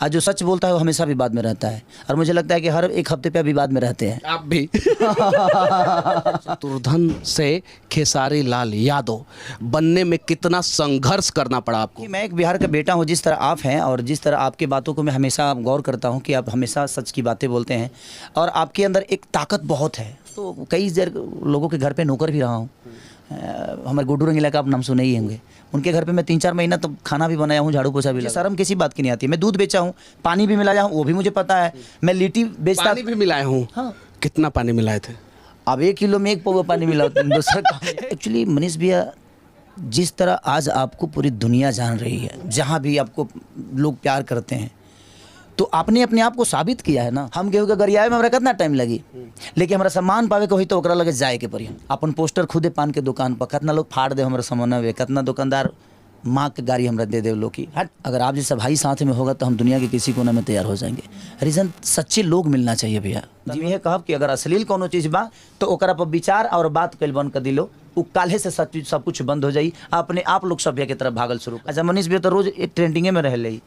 आज जो सच बोलता है वो हमेशा विवाद में रहता है, और मुझे लगता है कि हर एक हफ्ते पे विवाद में रहते हैं। आप भी शत्रुघ्न से खेसारी लाल यादव बनने में कितना संघर्ष करना पड़ा आपको? कि मैं एक बिहार का बेटा हूँ, जिस तरह आप हैं और जिस तरह आपकी बातों को मैं हमेशा गौर करता हूँ कि आप हमेशा सच की बातें बोलते हैं और आपके अंदर एक ताकत बहुत है। तो कई लोगों के घर पे नौकर भी रहा हूँ। हमारे गुड्डू रंगीला का आप नाम सुने ही होंगे, उनके घर पे मैं 3-4 महीना तो खाना भी बनाया हूँ, झाड़ू पोछा भी लगाया। शर्म किसी बात की नहीं आती है। मैं दूध बेचा हूँ, पानी भी मिलाया हूँ, वो भी मुझे पता है। मैं लिट्टी बेचता, पानी भी मिलाए हूँ। हाँ। कितना पानी मिलाए थे? अब 1 किलो में 1 पौवा पानी मिला दूसरा। एक्चुअली मनीष भैया, जिस तरह आज आपको पूरी दुनिया जान रही है, जहाँ भी आपको लोग प्यार करते हैं, तो आपने अपने आप को साबित किया है ना। हम गेहूँ के गरियाए में हमारा कितना टाइम लगी, लेकिन हमारा सम्मान पावे के वही तो ओकरा लगे जाए के पड़ी। अपन पोस्टर खुदे पान के दुकान पर कितना लोग फाड़ दे हमारा सामान वे, कितना दुकानदार माँ के गाड़ी हमरा दे दे लोग की हट। अगर आप जैसा भाई साथ में होगा तो हम दुनिया के किसी कोने में तैयार हो जाएंगे। रीज़न सच्चे लोग मिलना चाहिए भैया। जी यह कहब कि अगर अश्लील कोनो चीज़ बा तो ओकरा पर विचार और बात कल बंद कर दिलो, वो काल्हे से सब कुछ बंद हो जाई। अपने आप लोग सभ्य की तरफ भागल शुरू। अच्छा मनीष भैया तो रोज एक ट्रेंडिंगे में रह ले,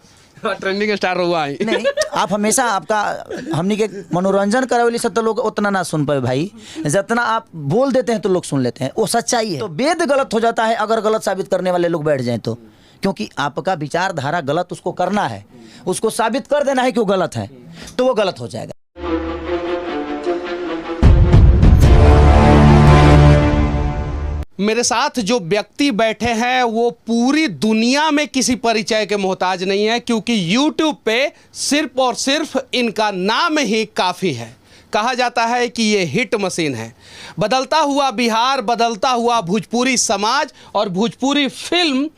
ट्रेंडिंग स्टार हुआ है। नहीं आप हमेशा आपका हमनी के मनोरंजन करावे से तो लोग उतना ना सुन पाए भाई, जितना आप बोल देते हैं तो लोग सुन लेते हैं, वो सच्चाई है। तो वेद गलत हो जाता है अगर गलत साबित करने वाले लोग बैठ जाएं तो, क्योंकि आपका विचारधारा गलत उसको करना है, उसको साबित कर देना है कि वो गलत है, तो वो गलत हो जाएगा। मेरे साथ जो व्यक्ति बैठे हैं वो पूरी दुनिया में किसी परिचय के मोहताज नहीं है, क्योंकि YouTube पे सिर्फ और सिर्फ इनका नाम ही काफ़ी है। कहा जाता है कि ये हिट मशीन है। बदलता हुआ बिहार, बदलता हुआ भोजपुरी समाज और भोजपुरी फिल्म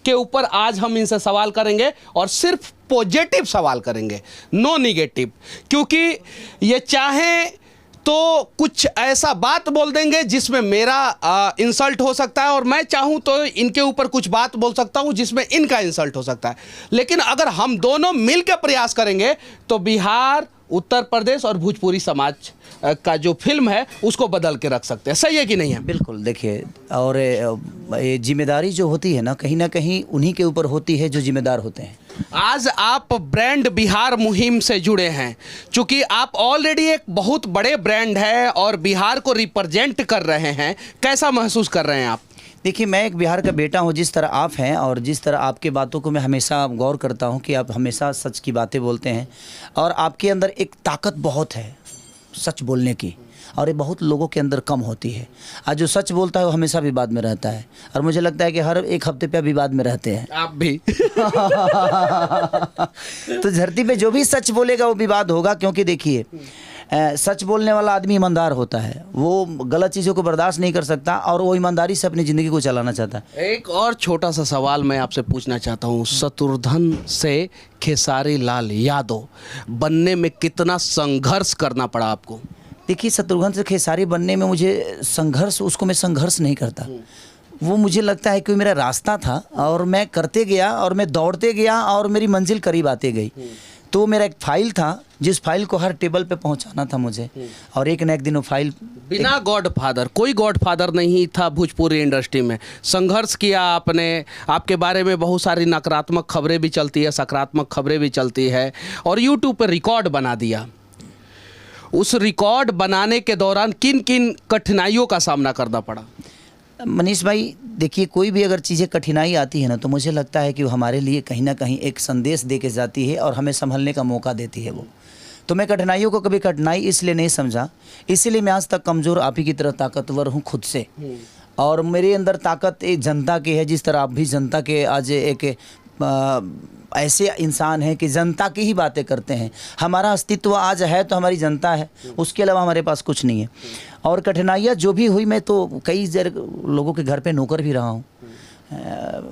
के ऊपर आज हम इनसे सवाल करेंगे, और सिर्फ पॉजिटिव सवाल करेंगे, नो निगेटिव। क्योंकि ये चाहें तो कुछ ऐसा बात बोल देंगे जिसमें मेरा इंसल्ट हो सकता है, और मैं चाहूं तो इनके ऊपर कुछ बात बोल सकता हूं जिसमें इनका इंसल्ट हो सकता है। लेकिन अगर हम दोनों मिलकर प्रयास करेंगे तो बिहार, उत्तर प्रदेश और भोजपुरी समाज का जो फिल्म है उसको बदल के रख सकते हैं। सही है कि नहीं है? बिल्कुल। देखिए, और ये जिम्मेदारी जो होती है ना कहीं उन्हीं के ऊपर होती है जो जिम्मेदार होते हैं। आज आप ब्रांड बिहार मुहिम से जुड़े हैं, चूंकि आप ऑलरेडी एक बहुत बड़े ब्रांड है और बिहार को रिप्रेजेंट कर रहे हैं, कैसा महसूस कर रहे हैं आप? देखिए, मैं एक बिहार का बेटा हूँ, जिस तरह आप हैं और जिस तरह आपके बातों को मैं हमेशा गौर करता हूँ कि आप हमेशा सच की बातें बोलते हैं, और आपके अंदर एक ताकत बहुत है सच बोलने की, और ये बहुत लोगों के अंदर कम होती है। आज जो सच बोलता है वो हमेशा विवाद में रहता है, और मुझे लगता है कि हर एक हफ्ते पे विवाद में रहते हैं। आप भी तो धरती पे जो भी सच बोलेगा वो विवाद होगा, क्योंकि देखिए सच बोलने वाला आदमी ईमानदार होता है, वो गलत चीज़ों को बर्दाश्त नहीं कर सकता और वो ईमानदारी से अपनी ज़िंदगी को चलाना चाहता है। एक और छोटा सा सवाल मैं आपसे पूछना चाहता हूँ, शत्रुघ्न से खेसारी लाल यादव बनने में कितना संघर्ष करना पड़ा आपको? देखिए, शत्रुघ्न से खेसारी बनने में मुझे संघर्ष, उसको मैं संघर्ष नहीं करता, वो मुझे लगता है कि मेरा रास्ता था और मैं करते गया और मैं दौड़ते गया और मेरी मंजिल करीब आते गई। तो मेरा एक फाइल था जिस फाइल को हर टेबल पे पहुंचाना था मुझे, और एक न एक दिन वो फाइल। बिना गॉडफादर, कोई गॉडफादर नहीं था भोजपुरी इंडस्ट्री में। संघर्ष किया आपने, आपके बारे में बहुत सारी नकारात्मक खबरें भी चलती है, सकारात्मक खबरें भी चलती है, और यूट्यूब पर रिकॉर्ड बना दिया। उस रिकॉर्ड बनाने के दौरान किन किन कठिनाइयों का सामना करना पड़ा? मनीष भाई, देखिए, कोई भी अगर चीज़ें कठिनाई आती है ना तो मुझे लगता है कि वो हमारे लिए कहीं ना कहीं एक संदेश दे के जाती है और हमें संभलने का मौका देती है वो। तो मैं कठिनाइयों को कभी कठिनाई इसलिए नहीं समझा, इसीलिए मैं आज तक कमज़ोर आप ही की तरह ताकतवर हूँ खुद से, और मेरे अंदर ताकत एक जनता की है, जिस तरह आप भी जनता के आज एक ऐसे इंसान हैं कि जनता की ही बातें करते हैं। हमारा अस्तित्व आज है तो हमारी जनता है, उसके अलावा हमारे पास कुछ नहीं है। और कठिनाइयाँ जो भी हुई, मैं तो कई लोगों के घर पे नौकर भी रहा हूँ।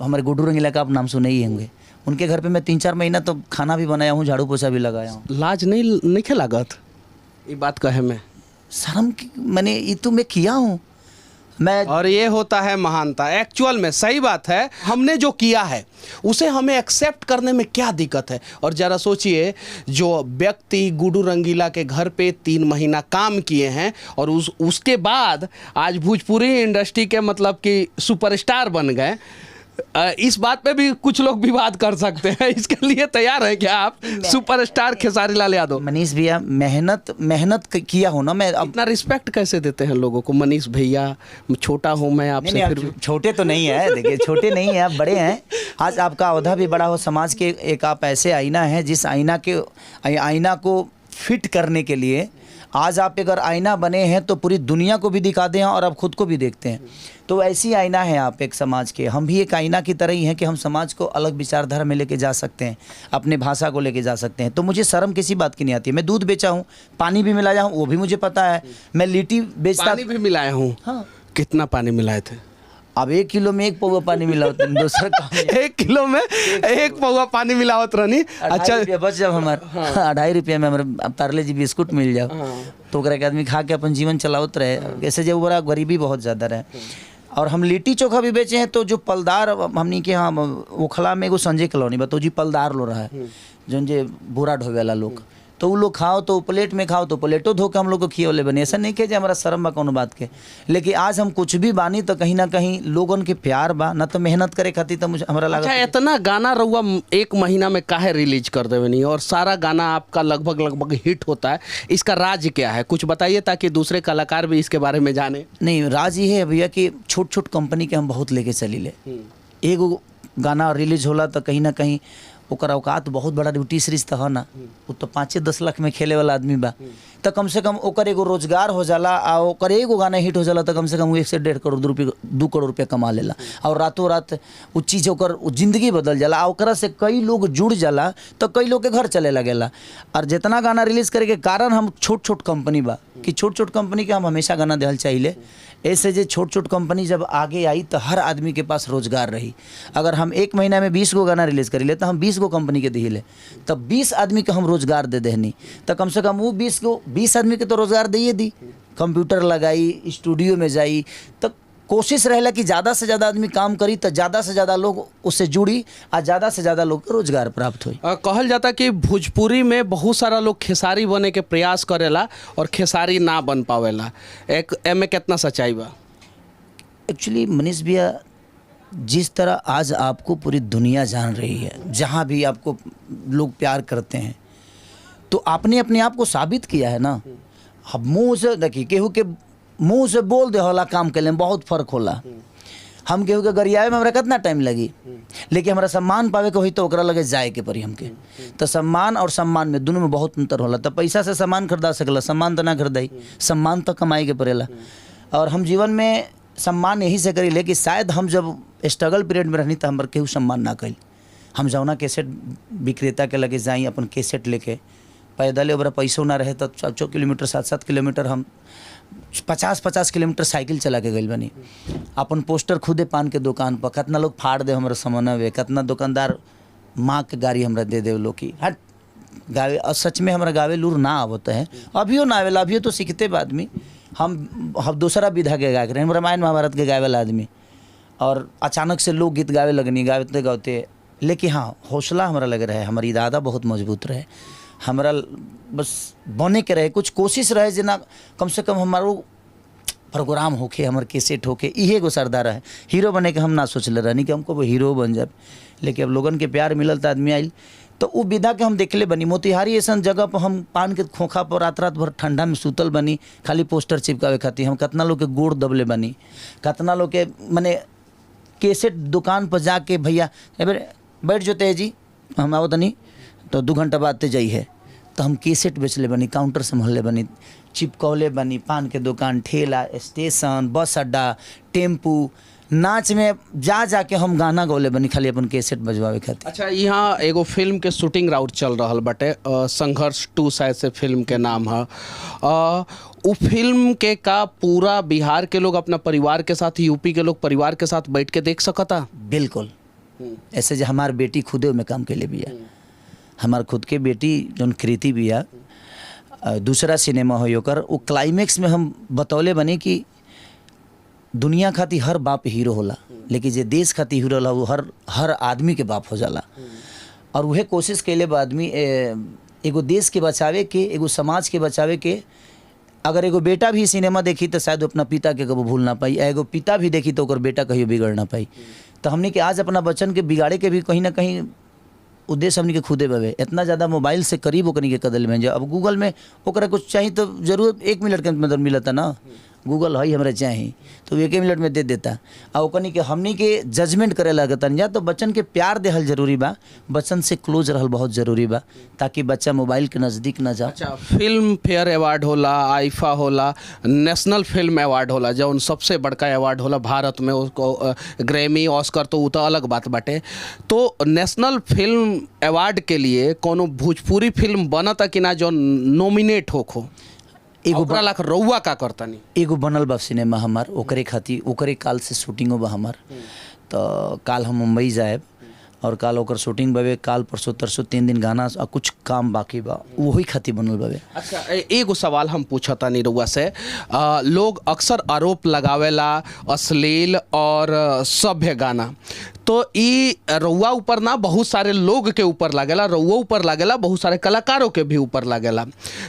हमारे गुड्डू रंगीला का आप नाम सुने ही होंगे, उनके घर पे मैं 3-4 महीना तो खाना भी बनाया हूँ, झाड़ू पोछा भी लगाया हूँ। लाज नहीं लागत ये बात कहे में? शर्म मैंने ये तो मैं किया हूँ मैं। और ये होता है महानता एक्चुअल में। सही बात है, हमने जो किया है उसे हमें एक्सेप्ट करने में क्या दिक्कत है? और ज़रा सोचिए, जो व्यक्ति गुड्डू रंगीला के घर पे 3 महीना काम किए हैं और उसके बाद आज भोजपुरी इंडस्ट्री के मतलब कि सुपरस्टार बन गए, इस बात पे भी कुछ लोग विवाद कर सकते हैं, इसके लिए तैयार है क्या आप? सुपरस्टार खेसारी लाल यादव, मनीष भैया मेहनत किया हो ना, मैं अब इतना रिस्पेक्ट कैसे देते हैं लोगों को? मनीष भैया, छोटा हूँ मैं आपसे, नहीं, फिर भी आप छोटे तो नहीं है, देखिए छोटे नहीं है, आप बड़े हैं। आज आपका औहदा भी बड़ा हो, समाज के एक आप ऐसे आईना हैं जिस आईना को फिट करने के लिए आज आप अगर आईना बने हैं तो पूरी दुनिया को भी दिखाते हैं और आप खुद को भी देखते हैं। तो ऐसी आईना है आप एक समाज के, हम भी एक आईना की तरह ही हैं कि हम समाज को अलग विचारधारा में लेके जा सकते हैं, अपने भाषा को लेके जा सकते हैं। तो मुझे शर्म किसी बात की नहीं आती है। मैं दूध बेचा हूँ, पानी भी मिलाया हूँ, वो भी मुझे पता है। मैं लिट्टी बेचता, पानी भी मिलाया हूँ। हाँ। कितना पानी मिलाए थे? अब 1 किलो में 1 पौवा पानी मिला होता है, दूसरा काम है। 1 किलो में 1 पौवा पानी मिलावत रहनी। अच्छा, रुपया बच जाओ हमारे, 2.5 रुपया में हमारे पार्ले जी बिस्कुट मिल जाओ, तो ओकरा के आदमी खा के अपन जीवन चलावत रहे। ऐसे जब बड़ा गरीबी बहुत ज़्यादा रहे। और हम लिट्टी चोखा भी बेचे हैं, तो जो पलदार हमनी के यहाँ ओखला में एगो संजय कॉलोनी बा, तो जी पलदार लो रहा है जौन जे बुरा ढोवे वाला लोग, तो वो लोग खाओ तो प्लेट में खाओ तो प्लेटो धो के हम लोग को खियोले बने। ऐसा नहीं कि जे हमारा शर्म बा कोनो बात के, लेकिन आज हम कुछ भी बानी तो कहीं ना कहीं लोगन के प्यार बा, ना तो मेहनत करे खातिर तो मुझे हमारा अच्छा, लगा। इतना गाना रहुआ 1 महीना में काहे रिलीज कर देवे नहीं, और सारा गाना आपका लगभग हिट होता है, इसका राज क्या है? कुछ बताइए ताकि दूसरे कलाकार भी इसके बारे में जाने। नहीं, राज ये है भैया कि छोट कंपनी के हम बहुत लेके चली ले। एगो गाना रिलीज होला तो कहीं ना कहीं ओकर औकात बहुत बड़ा ड्यूटी सीरीज तो है ना, वो तो 5-10 लाख में खेले वाला आदमी बा, तो कम से कम ओकर एगो रोजगार हो जाला। आ ओकर एगो गाना हिट हो जाला तो कम से कम 1 से 1.5 करोड़ रुपये 2 करोड़ रुपया कमा लेला, और रातों रात वो चीज़ ओकर जिंदगी बदल जाला। ओकरा से कई लोग जुड़ जाला तो कई लोग के घर चले लगेला। और जितना गाना रिलीज करे के कारण हम छोट कंपनी बा कि छोट कंपनी के हम हमेशा गाना देहल चाहिए। ऐसे जो छोट कंपनी जब आगे आई तो हर आदमी के पास रोजगार रही। अगर हम 1 महीना में 20 गो गाना रिलीज करी ले तो हम 20 गो कंपनी के दिले, तब 20 आदमी के हम रोजगार दे देहनी, तो कम से कम वो 20 आदमी के तो रोजगार दिए दी। कंप्यूटर लगाई, स्टूडियो में जाई, तो कोशिश रहेला कि ज़्यादा से ज़्यादा आदमी काम करी तो ज़्यादा से ज़्यादा लोग उससे जुड़ी और ज़्यादा से ज़्यादा लोग को रोजगार प्राप्त हुई। कहल जाता कि भोजपुरी में बहुत सारा लोग खेसारी बने के प्रयास करेला और खेसारी ना बन पावेला, एक एमे कितना सच्चाई बा? एक्चुअली मनीष भैया, जिस तरह आज आपको पूरी दुनिया जान रही है, जहाँ भी आपको लोग प्यार करते हैं, तो आपने अपने आप को साबित किया है ना। अब मुँह से देखिए, केहू के मुँह से बोल दे होला काम के लिए बहुत फ़र्क होला। हम केहू के गरियावे में हमरा कितना टाइम लगी, लेकिन हमरा सम्मान पावे के होई तो ओकरा लगे जाए के पड़ी हमके। तो सम्मान और सम्मान में दोनों में बहुत अंतर होला। तो पैसा से सम्मान खरीदा सकला, सम्मान तो ना खरीदाई, सम्मान तो कमाई के पड़ेला। और हम जीवन में सम्मान यही से करी ले कि शायद हम जब स्ट्रगल पीरियड में रहनी तो हमारे केहू सम्मान ना कल। हम जौना कैसेट विक्रेता के लगे जाई अपन कैसेट लेके, पैदल ओबरा पैसों ना रहे तो 4 किलोमीटर 7-7 किलोमीटर हम 50-50 किलोमीटर साइकिल चला के गई बनी। अपन पोस्टर खुदे पान के दुकान पर कितना लोग फाड़ दे हमारे सामान वे, कितना दुकानदार माँ के गाड़ी हमरा दे दे लोग की हट गावे। और सच में हमारा गावे लूर ना आवता है, अभियो ना आवेला, अभियो तो सीखते बा आदमी। हम दूसरा विधा के गा के रहे, रामायण महाभारत के गावे वाला आदमी, और अचानक से लोग गीत गावे लगनी गाते गाते। लेकिन हाँ, हौसला हमारा लग रहा है, हमारी इरादा बहुत मजबूत रहे, हमारा बस बने के रहे, कुछ कोशिश रहे जना कम से कम हमारो प्रोग्राम होके, हमारे कैसेट होके, इहे गो सरदार है। हीरो बने के हम ना सोचले रहनी कि हमको वो हीरो बन जाए, लेकिन अब लोगन के प्यार मिलल तो आदमी आइल, तो वो विधा के हम देखले बनी। मोतिहारी ऐसा जगह पर हम पान के खोखा पर रात भर ठंडा में सुतल बनी, खाली पोस्टर चिपकावे खातिर। हम कितना लोग के गोड़ दबले बनी, कितना लोग के मने कैसेट दुकान पर जाके भैया बैठ जोते है जी, हम आओ तनी तो 2 घंटा बाद ते जाई है, तो हम कैसेट बेचले बनी, काउंटर संभालले बनी, चिपकौले बनी, पान के दुकान, ठेला, स्टेशन, बस अड्डा, टेम्पू, नाच में जा के हम गाना गौले बनी, खाली अपन कैसेट बजवावे खातिर। अच्छा, यहाँ एगो फिल्म के शूटिंग राउट चल रहा बाटे, संघर्ष 2 शायद से फिल्म के नाम है। वो फिल्म के का पूरा बिहार के लोग अपना परिवार के साथ, यूपी के लोग परिवार के साथ बैठ के देख सकता? बिल्कुल। ऐसे जो हमार बेटी खुदे में काम के लिए भी है, हमार खुद के बेटी जौन कृति भी है, दूसरा सिनेमा हो ओकर, वो क्लाइमेक्स में हम बतौले बने कि दुनिया खातिर हर बाप हीरो होला, लेकिन जे देश खातिर हीरो होला वो हर आदमी के बाप हो जाला। और वह कोशिश कैले बा आदमी एगो देश के बचावे के, एगो समाज के बचावे के, अगर एगो बेटा भी सिनेमा देखी तो शायद वो अपना पिता के कबो भूल ना पाई, एगो पिता भी देखी तो ओकर बेटा कहियो बिगड़ ना पाई। तो हमने के आज अपना बच्चन के बिगाड़े के भी कहीं ना कहीं उद्देश्य हमने के खुदे बवे। इतना ज़्यादा मोबाइल से करीब ओकनी के कदल में जो अब गूगल में ओकरा कुछ चाहिए तो जरूर 1 मिनट के अंदर मिलता ना, गूगल है हमरा चाहिए तो 1 मिनट में दे देता। और ओकनी के हमनी के जजमेंट करे लगता या तो बच्चन के प्यार देहल जरूरी बा, बच्चन से क्लोज रहल बहुत ज़रूरी बा ताकि बच्चा मोबाइल के नज़दीक ना जाए। अच्छा, फिल्म फेयर अवार्ड होला, आईफा होला, नेशनल फिल्म अवार्ड होला, जौन सबसे बड़का अवार्ड होला भारत में, उसको ग्रैमी ऑस्कर तो वो तो अलग बात बाटे। तो नेशनल फिल्म अवार्ड के लिए कोनो भोजपुरी फिल्म बनता कि ना जो नॉमिनेट होखो? ओकरा लाख रउआ का करतनी? एगो बनल बा सिनेमा हमार, ओकरे खातिर ओकरे काल से शूटिंगो बा हमार। तो काल हम मुंबई जाएब और काल ओकर शूटिंग बावे, काल परसों तरसों 3 दिन गाना और कुछ काम बाकी बा, वही खातिर बनल बावे। अच्छा, एगो सवाल हम पूछता नहीं रउआ से। लोग अक्सर आरोप लगावेला अश्लील और सभ्य गाना, तो ई रउआ ऊपर ना बहुत सारे लोग के ऊपर लागेला, रउआ ऊपर लागेला, बहुत सारे कलाकारों के भी ऊपर लागेला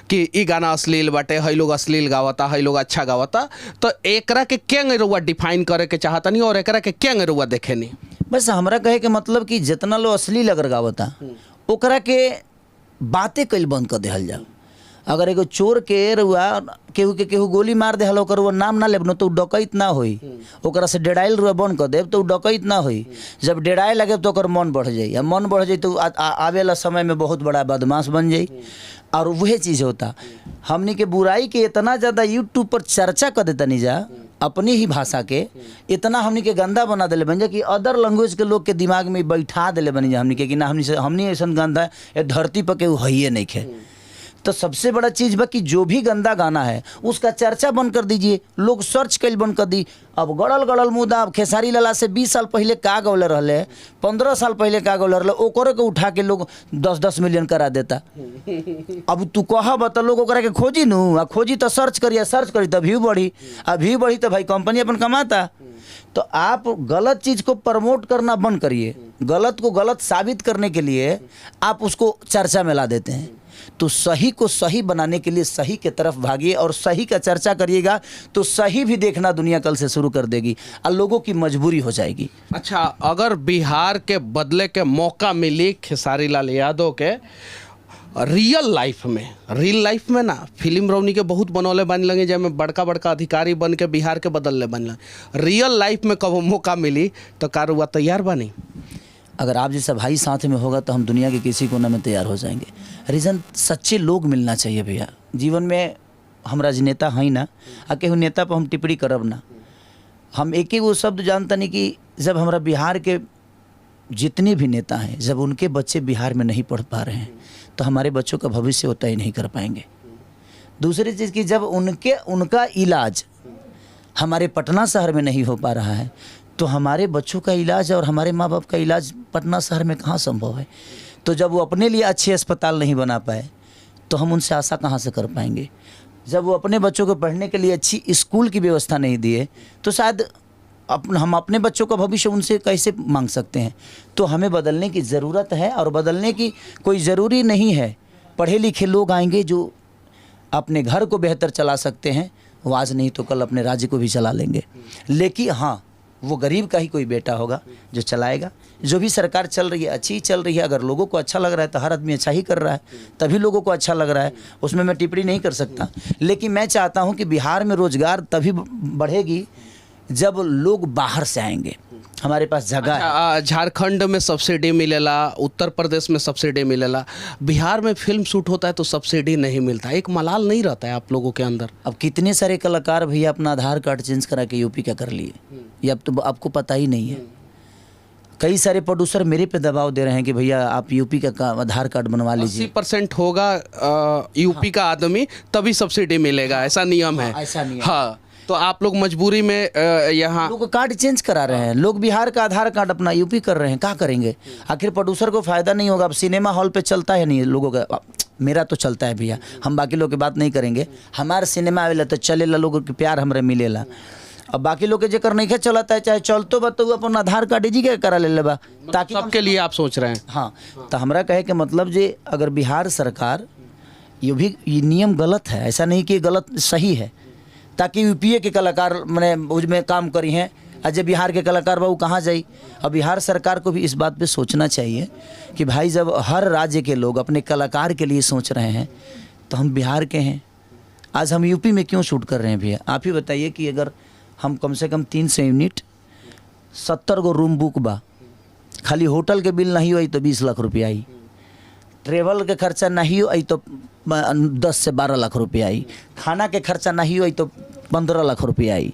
कि ई गाना अश्लील बाटे, हई लोग अश्लील गावता, हई लोग अच्छा गावता। तो एकरा के केंग रउआ डिफाइन करे के चाहतनी और एकरा के केंग रउआ देखेनी? बस हमरा कहे के मतलब कि जितना लोग अश्लील अगर गावता ओकरा के बातें कईल बंद कर देहल जाओ। अगर एगो चोर के रुआ केहू गोली मार दे हलो ओकर वो नाम ना लेब तो डकैत ना होई, ओकरा से डेराइल रुआ बंद कर देब तो डकैत ना होई। जब डेराए लगे तो ओकर मन बढ़ जाई, आ मन बढ़ जाई तो आवेला समय में बहुत बड़ा बदमाश बन जाई। और वह चीज़ होता हमनी के बुराई के इतना ज़्यादा यूट्यूब पर चर्चा कर देता नहीं जा, अपनी ही भाषा के इतना हमनी के गंदा बना दिले बन जा कि अदर लैंग्वेज के लोग के दिमाग में बैठा दिले बनी जा हमनी के कि ना हमनी ऐसा गंदा है ये धरती पर केहू है नहीं खे। तो सबसे बड़ा चीज़ बा कि जो भी गंदा गाना है उसका चर्चा बंद कर दीजिए, लोग सर्च कल बंद कर दी। अब गड़ल मुद्दा अब खेसारी लाला से 20 साल पहले का गौले रहे, 15 साल पहले का गौले रहे, ओकरे के उठा के लोग 10-10 मिलियन करा देता। अब तू कह बता लोग ओकरा के खोजी नू, आ खोजी तो सर्च करी तो व्यू बढ़ी तो भाई कंपनी अपन कमाता। तो आप गलत चीज़ को प्रमोट करना बंद करिए, गलत को गलत साबित करने के लिए आप उसको चर्चा में ला देते हैं। तो सही को सही बनाने के लिए सही के तरफ भागिए और सही का चर्चा करिएगा तो सही भी देखना दुनिया कल से शुरू कर देगी और लोगों की मजबूरी हो जाएगी। अच्छा, अगर बिहार के बदले के मौका मिली खेसारी लाल यादव के रियल लाइफ में ना, फिल्म रौनी के बहुत बनौले बन लगे जैमें बड़का अधिकारी बन के बिहार के बदलने बन लगे, रियल लाइफ में कब मौका मिली तो कारुआ तैयार बनी? अगर आप जैसा भाई साथ में होगा तो हम दुनिया के किसी कोने में तैयार हो जाएंगे। रीज़न सच्चे लोग मिलना चाहिए भैया जीवन में। हम राजनेता हैं ना, आ केहू नेता पर हम टिप्पणी करब ना। हम एक ही वो शब्द जानता नहीं कि जब हमारा बिहार के जितने भी नेता हैं जब उनके बच्चे बिहार में नहीं पढ़ पा रहे हैं तो हमारे बच्चों का भविष्य वो तय नहीं कर पाएंगे। दूसरी चीज़ कि जब उनका इलाज हमारे पटना शहर में नहीं हो पा रहा है तो हमारे बच्चों का इलाज और हमारे माँ बाप का इलाज पटना शहर में कहाँ संभव है। तो जब वो अपने लिए अच्छे अस्पताल नहीं बना पाए तो हम उनसे आशा कहाँ से कर पाएंगे। जब वो अपने बच्चों को पढ़ने के लिए अच्छी स्कूल की व्यवस्था नहीं दिए तो शायद हम अपने बच्चों का भविष्य उनसे कैसे मांग सकते हैं। तो हमें बदलने की ज़रूरत है और बदलने की कोई ज़रूरी नहीं है। पढ़े लिखे लोग आएंगे जो अपने घर को बेहतर चला सकते हैं, वो आज नहीं तो कल अपने राज्य को भी चला लेंगे। लेकिन हाँ, वो गरीब का ही कोई बेटा होगा जो चलाएगा। जो भी सरकार चल रही है अच्छी ही चल रही है। अगर लोगों को अच्छा लग रहा है तो हर आदमी अच्छा ही कर रहा है, तभी लोगों को अच्छा लग रहा है, उसमें मैं टिप्पणी नहीं कर सकता। लेकिन मैं चाहता हूं कि बिहार में रोजगार तभी बढ़ेगी जब लोग बाहर से आएंगे, हमारे पास जगह है। झारखंड में सब्सिडी मिलेला, उत्तर प्रदेश में सब्सिडी मिलेला, बिहार में फिल्म शूट होता है तो सब्सिडी नहीं मिलता। एक मलाल नहीं रहता है आप लोगों के अंदर? अब कितने सारे कलाकार भैया अपना आधार कार्ड चेंज करा के यूपी का कर लिए, ये अब तो आपको पता ही नहीं है। कई सारे प्रोड्यूसर मेरे पे दबाव दे रहे हैं कि भैया आप यूपी का आधार कार्ड बनवा लीजिए। 80% होगा यूपी का आदमी तभी सब्सिडी मिलेगा, ऐसा नियम है। ऐसा नियम। हाँ, तो आप लोग मजबूरी में यहाँ लोग कार्ड चेंज करा रहे हैं। लोग बिहार का आधार कार्ड अपना यूपी कर रहे हैं, क्या करेंगे? आखिर प्रोड्यूसर को फायदा नहीं होगा। अब सिनेमा हॉल पे चलता है नहीं लोगों का, मेरा तो चलता है भैया, हम बाकी लोग की बात नहीं करेंगे। हमारे सिनेमा आवेला तो चलेला, लोगों के प्यार हमारे मिलेला। अब बाकी लोग के जेकर नहीं चलता है चाहे चलतो बा तो अपन आधार कार्ड जी के करा ले बा, ताकि सबके लिए आप सोच रहे हैं। हाँ, तो हमरा कहे के मतलब जे अगर बिहार सरकार ये नियम गलत है, ऐसा नहीं कि ये गलत सही है, ताकि यूपीए के कलाकार मैंने उसमें काम करी हैं, आज बिहार के कलाकार बाबू कहाँ जाई। अब बिहार सरकार को भी इस बात पे सोचना चाहिए कि भाई जब हर राज्य के लोग अपने कलाकार के लिए सोच रहे हैं तो हम बिहार के हैं, आज हम यूपी में क्यों शूट कर रहे हैं भैया। आप ही बताइए कि अगर हम कम से कम 300 यूनिट 70 गो रूम बुक बा, खाली होटल के बिल नहीं हुई तो 20 लाख रुपया आई, ट्रेवल के खर्चा नहीं हुई तो 10 से 12 लाख रुपया आई, खाना के खर्चा नहीं हुई तो 15 लाख रुपया आई,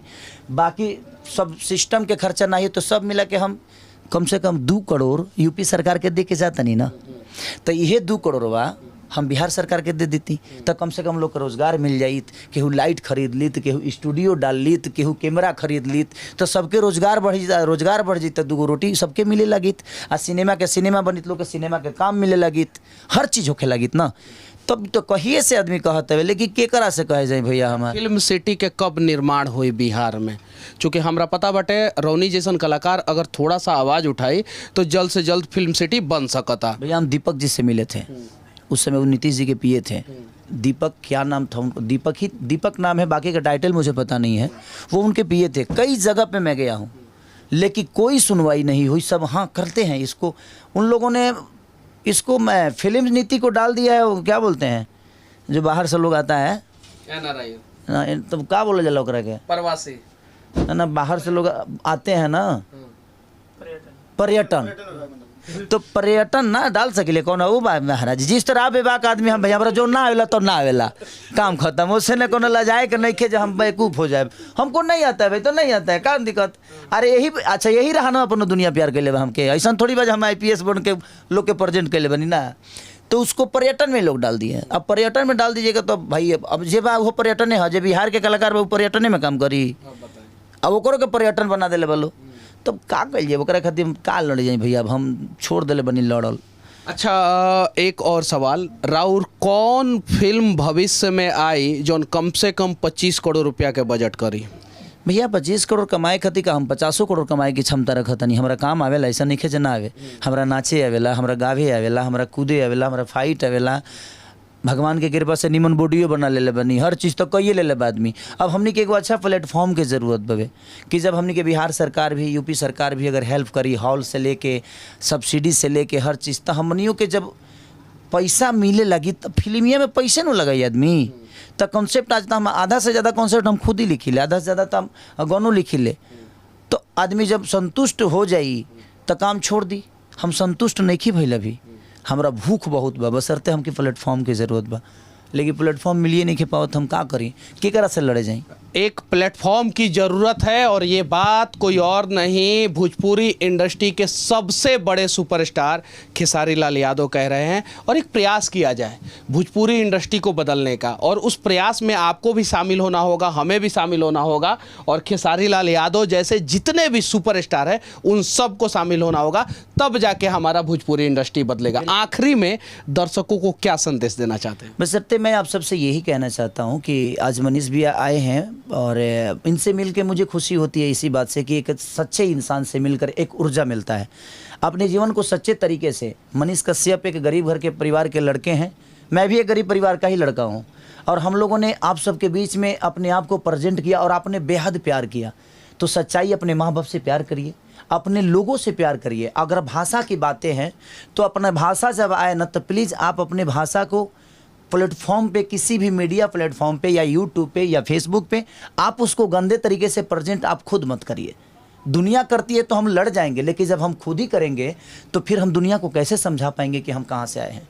बाकी सब सिस्टम के खर्चा नहीं तो सब मिला के हम कम से कम 2 करोड़ यूपी सरकार के दे के जाता नहीं ना। तो यह 2 करोड़वा हम बिहार सरकार के दे देती तो कम से कम लोग को रोज़गार मिल जाइत, केहू लाइट खरीद लीत, केहू स्टूडियो डाल लीत, केहू कैमरा खरीद लीत, तो सबके रोज़गार बढ़ जीत, 2 रोटी सबके मिले लगित, आ सिनेमा के सिनेमा बनित, लोग के सिनेमा के काम मिले लगित, हर चीज़ होके लगित ना। तब तो कहिए से आदमी कहते हुए, लेकिन केकरा से कहे जाए भैया हमारे फिल्म सिटी के कब निर्माण हुई बिहार में? चूँकि हमरा पता बटे रौनी जैसन कलाकार अगर थोड़ा सा आवाज़ उठाई तो जल्द से जल्द फिल्म सिटी बन सकता। भैया हम दीपक जी से मिले थे, उस समय वो नीतीश जी के पीए थे। दीपक क्या नाम था उनको, दीपक नाम है, बाकी का टाइटल मुझे पता नहीं है। वो उनके पीए थे, कई जगह पे मैं गया हूँ लेकिन कोई सुनवाई नहीं हुई। सब हाँ करते हैं इसको, उन लोगों ने इसको मैं फिल्म नीति को डाल दिया है। वो क्या बोलते हैं जो बाहर से लोग आता है तो क्या बोला जाला ओकरा के, प्रवासी ना, बाहर से लोग आते हैं ना, पर्यटन, तो पर्यटन ना डाल सकिले कौन वो महाराज। जिस तरह बेबाक आदमी हम भैया जो ना आवेला तो ना आवेला, काम खत्म, उससे न कोनो लजाए के नहीं खे जो हम बेवकूफ़ हो जाए। हमको नहीं आता है भाई तो नहीं आता है, का दिक्कत। अरे यही अच्छा यही रहा ना अपन दुनिया प्यार के लिए हमके, ऐसा थोड़ी बात हम IPS बन के लोग के प्रेजेंट के लिए बनी ना। तो उसको पर्यटन में लोग डाल दिए। अब पर्यटन में डाल दीजिएगा तो भाई अब जे बा वो पर्यटन है, जे बिहार के कलाकार वो पर्यटन में काम करी, अब ओकरो के पर्यटन बना दिले बोलो तो का कहिए ओकरा खातिर का लड़ जाए भैया। अब हम छोड़ दिले बनी लड़ल। अच्छा, एक और सवाल, राउर कौन फिल्म भविष्य में आई जो कम से कम 25 करोड़ रुपया के बजट करी? भैया 25 करोड़ कमाए खातिर का हम 50 करोड़ कमाए की क्षमता रखत नहीं। हमारा काम आवेला, ऐसा नहीं खे ना आवे। हमारा नाचे आवेला, हमारा गावे आवेला, हमारा कूदे आवेला, हमारा फाइट आवेला, भगवान के कृपा से निमन बॉडियो बना ले बनी, हर चीज़ तो कहिए ले ले आदमी। अब हमने के एगो अच्छा प्लेटफॉर्म के ज़रूरत बवे कि जब हमने के बिहार सरकार भी यूपी सरकार भी अगर हेल्प करी, हॉल से लेके सब्सिडी से लेके हर चीज़, तो हमनियों के जब पैसा मिले लगी तो फिल्मिया में पैसे न लगाई आदमी। तो कॉन्सेप्ट आज तो हम आधा से ज़्यादा कॉन्सेप्ट हम खुद ही लिखी ले, आधा से ज़्यादा तो हम गानों लिखी ले। तो आदमी जब संतुष्ट हो जाई तो काम छोड़ दी। हम संतुष्ट नहीं की भइल अभी, हमरा भूख बहुत बा, बसरते हमके प्लेटफॉर्म की ज़रूरत बा, लेकिन प्लेटफॉर्म मिलिए नहीं के पाओ तो हम का करी, केकरा से लड़े जाएं। एक प्लेटफॉर्म की ज़रूरत है और ये बात कोई और नहीं, भोजपुरी इंडस्ट्री के सबसे बड़े सुपरस्टार खेसारी लाल यादव कह रहे हैं। और एक प्रयास किया जाए भोजपुरी इंडस्ट्री को बदलने का, और उस प्रयास में आपको भी शामिल होना होगा, हमें भी शामिल होना होगा, और खेसारी लाल यादव जैसे जितने भी सुपरस्टार हैं उन सबको शामिल होना होगा, तब जाके हमारा भोजपुरी इंडस्ट्री बदलेगा। आखिरी में दर्शकों को क्या संदेश देना चाहते हैं? बस मैं आप सबसे यही कहना चाहता हूँ कि आज मनीष भैया आए हैं और इनसे मिलकर मुझे खुशी होती है इसी बात से कि एक सच्चे इंसान से मिलकर एक ऊर्जा मिलता है। अपने जीवन को सच्चे तरीके से, मनीष कश्यप एक गरीब घर के परिवार के लड़के हैं, मैं भी एक गरीब परिवार का ही लड़का हूँ, और हम लोगों ने आप सबके बीच में अपने आप को प्रेजेंट किया और आपने बेहद प्यार किया। तो सच्चाई, अपने माँ बाप से प्यार करिए, अपने लोगों से प्यार करिए। अगर भाषा की बातें हैं तो अपना भाषा जब आए ना तो प्लीज़ आप अपने भाषा को प्लेटफॉर्म पे, किसी भी मीडिया प्लेटफॉर्म पे या यूट्यूब पे या फेसबुक पे आप उसको गंदे तरीके से प्रेजेंट आप खुद मत करिए। दुनिया करती है तो हम लड़ जाएंगे, लेकिन जब हम खुद ही करेंगे तो फिर हम दुनिया को कैसे समझा पाएंगे कि हम कहाँ से आए हैं।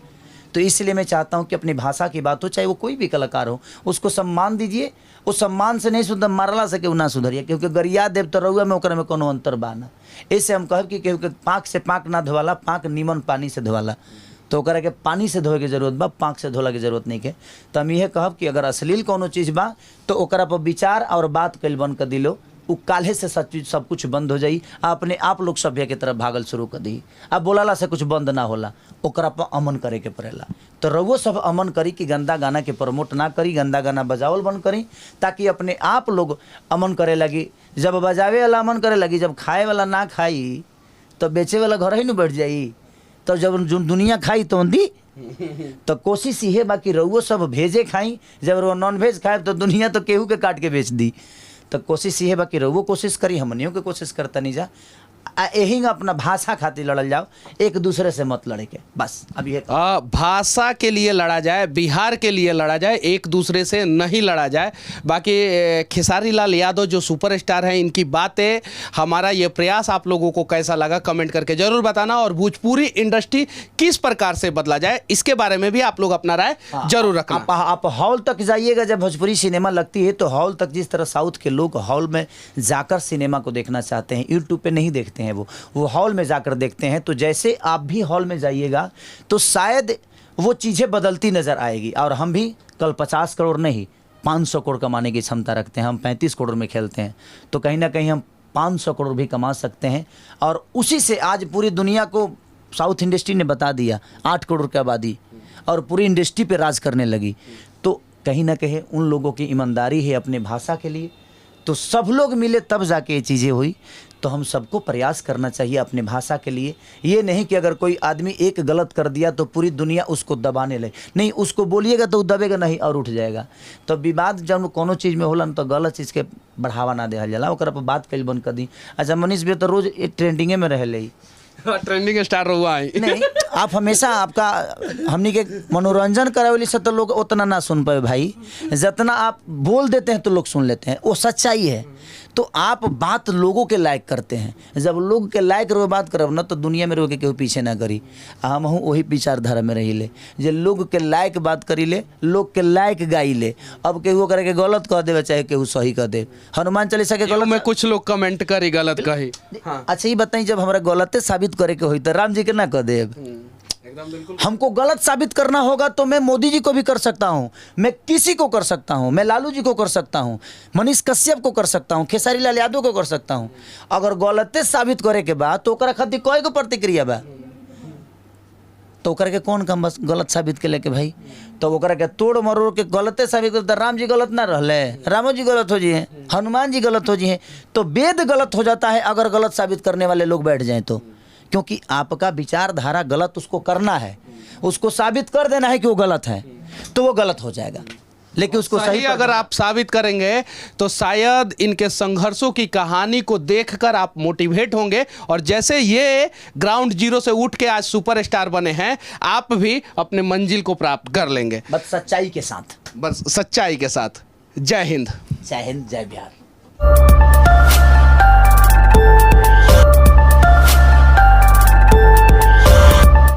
तो इसलिए मैं चाहता हूँ कि अपनी भाषा की बात हो, चाहे वो कोई भी कलाकार हो, उसको सम्मान दीजिए। उस सम्मान से नहीं सुधर, मारला से केहू ना सुधरिए, क्योंकि गरिया देव तो रहुआ में ओकरा में कोनो अंतर बाना। इससे हम कहब कि केहू के पाँक से पाँक ना धोवाला, पाँक नीमन पानी से धोवाला। तो ओकरा के पानी से धोए के जरूरत बा, पाँक से धोला के जरूरत नहीं के। तो हम यह कहब कि अगर अश्लील कोनो चीज़ बा तो ओकरा पर विचार और बात कल बन कर दिलो, उ काल्हे से सब कुछ बंद हो जाई। अपने आप लोग सभ्य के तरफ भागल शुरू कर दी। अब बोलाला से कुछ बंद ना होला, ओकरा पर अमन करे के पड़ेला। तो रउओ सब अमन करी कि गंदा गाना के प्रमोट ना करी, गंदा गाना बजावल बंद करी, ताकि अपने आप लोग अमन करे लगी। जब बजावे वाला अमन करे लगी, जब खाए वाला ना खाई तो बेचे वाला घर ही न बैठ जाई। तो जब दुनिया खाई तो दी तो कोशिश ये बा कि रउओ सब भेजे खाई, जब रउआ नॉन वेज खाए तो दुनिया तो केहू के काट के बेच दी। तो कोशिश ये बा कि रउओ कोशिश करी, हमनियों के कोशिश करता नहीं जा, यही अपना भाषा खातिर लड़ल जाओ, एक दूसरे से मत लड़े के, बस। अब ये भाषा के लिए लड़ा जाए, बिहार के लिए लड़ा जाए, एक दूसरे से नहीं लड़ा जाए। बाकी खेसारी लाल यादव जो सुपरस्टार हैं, इनकी बातें, हमारा ये प्रयास आप लोगों को कैसा लगा कमेंट करके जरूर बताना। और भोजपुरी इंडस्ट्री किस प्रकार से बदला जाए, इसके बारे में भी आप लोग अपना राय जरूर रखना। आप हॉल तक जाइएगा, जब भोजपुरी सिनेमा लगती है तो हॉल तक, जिस तरह साउथ के लोग हॉल में जाकर सिनेमा को देखना चाहते हैं, यूट्यूब पे नहीं देखते हैं, वो हॉल में जाकर देखते हैं। तो जैसे आप भी हॉल में जाइएगा तो शायद वो चीज़ें बदलती नज़र आएगी। और हम भी कल 50 करोड़ नहीं 500 करोड़ कमाने की क्षमता रखते हैं। हम 35 करोड़ में खेलते हैं, तो कहीं ना कहीं हम 500 करोड़ भी कमा सकते हैं। और उसी से आज पूरी दुनिया को साउथ इंडस्ट्री ने बता दिया, 8 करोड़ की आबादी और पूरी इंडस्ट्री पे राज करने लगी। तो कहीं ना कहीं उन लोगों की ईमानदारी है अपने भाषा के लिए। तो सब लोग मिले तब जाके ये चीज़ें हुई। तो हम सबको प्रयास करना चाहिए अपने भाषा के लिए। ये नहीं कि अगर कोई आदमी एक गलत कर दिया तो पूरी दुनिया उसको दबाने लगे, नहीं, उसको बोलिएगा तो वो दबेगा नहीं और उठ जाएगा। तो विवाद जब कोनो चीज़ में होला तो गलत चीज़ के बढ़ावा ना देहल जाला, ओकरा पर बात कल बंद कर दी। अच्छा, मनीष भी तो रोज ट्रेंडिंगे में रहे ले, ट्रेंडिंग स्टार हुआ है। नहीं, आप हमेशा आपका हमनी के मनोरंजन करावेली से तो लोग उतना ना सुन पाए भाई, जितना आप बोल देते हैं तो लोग सुन लेते हैं, वो सच्चाई है। तो आप बात लोगों के लायक करते हैं, जब लोग के लायक रो बात करब ना तो दुनिया में रोके केहू पीछे ना करी। हम हूँ वही विचारधारा में रही ले, जे लोग के लायक बात करी ले, लोग के लायक गाई ले। अब केहू करे के गलत कह देवे चाहे केहू सही कह दे, हनुमान चालीसा के गलत में कुछ लोग कमेंट करी गलत कही। अच्छा ये बताइए, जब हमारा गलते साबित करे के होई तो राम जी के ना कह देब। एकदम बिल्कुल। हमको गलत साबित करना होगा तो मैं मोदी जी को भी कर सकता हूँ, मैं किसी को कर सकता हूँ, मैं लालू जी को कर सकता हूँ, मनीष कश्यप को कर सकता हूँ, खेसारी लाल यादव को कर सकता हूँ। अगर गलते साबित करे के बाद तो ओकरा खातिर कोई को प्रतिक्रिया बा, तो ओकरा के कौन काम बस गलत साबित के लेके भाई। तो ओकरा के तोड़ मरोड़ के गलते साबित कर, राम जी गलत ना रहले, रामो जी गलत हो जी हैं, हनुमान जी गलत हो जी हैं, तो वेद गलत हो जाता है अगर गलत साबित करने वाले लोग बैठ जाएं तो। क्योंकि आपका विचारधारा गलत उसको करना है, उसको साबित कर देना है कि वो गलत है, तो वो गलत हो जाएगा। लेकिन उसको सही अगर आप साबित करेंगे तो शायद इनके संघर्षों की कहानी को देखकर आप मोटिवेट होंगे, और जैसे ये ग्राउंड जीरो से उठ के आज सुपरस्टार बने हैं, आप भी अपने मंजिल को प्राप्त कर लेंगे, बस सच्चाई के साथ। बस सच्चाई के साथ। जय हिंद, जय हिंद, जय बिहार।